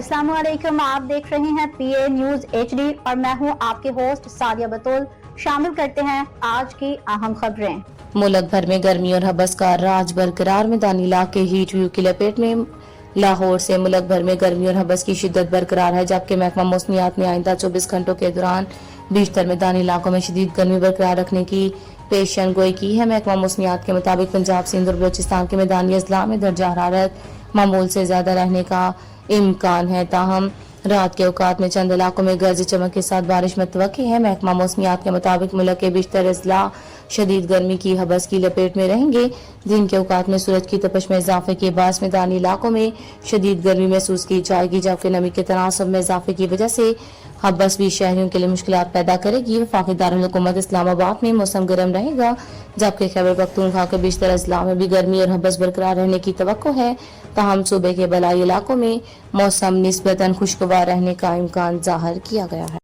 अस्सलाम वालेकुम, आप देख रहे हैं पीए न्यूज HD और मैं हूं आपके होस्ट सादिया बतौल। शामिल करते हैं आज की अहम खबरें। मुल्क भर में गर्मी और हबस का राज बरकरार। मैदानी इलाके हीट व्यू की लपेट में। लाहौर से मुल्क भर में गर्मी और हबस की शिद्दत बरकरार है, जबकि महकमा मौसमियात ने आइंदा 24 घंटों के दौरान बीशतर मैदानी इलाकों में शदीद गर्मी बरकरार रखने की पेशन गोई की है। महकमा मौसमियात के मुताबिक पंजाब, सिंध और बलोचिस्तान के मैदानी अजला में दर्जा हरारत मामूल से ज्यादा रहने का इम्कान है, ताहम रात के औकात में चंद इलाकों में गरज चमक के साथ बारिश मुतवक्की है। महकमा मौसमियात के मुताबिक मुल्क के बेशतर अजला शदीद गर्मी की हबस की लपेट में रहेंगे। दिन के औकात में सूरज की तपश में इजाफे के बायस मैदानी इलाकों में शदीद गर्मी महसूस की जाएगी, जबकि नमी के तनासब में इजाफे की वजह से हबस भी शहरियों के लिए मुश्किलात पैदा करेगी। वफाकी दारुल हुकूमत इस्लामाबाद में मौसम गर्म रहेगा, जबकि खैबर पख्तूनख्वा के बेशतर अजला में भी गर्मी और हबस बरकरार रहने की तवक्को है। ताहम सूबे के बलाई इलाकों में मौसम निस्बतन खुशगवार रहने का इम्कान जाहिर किया गया है।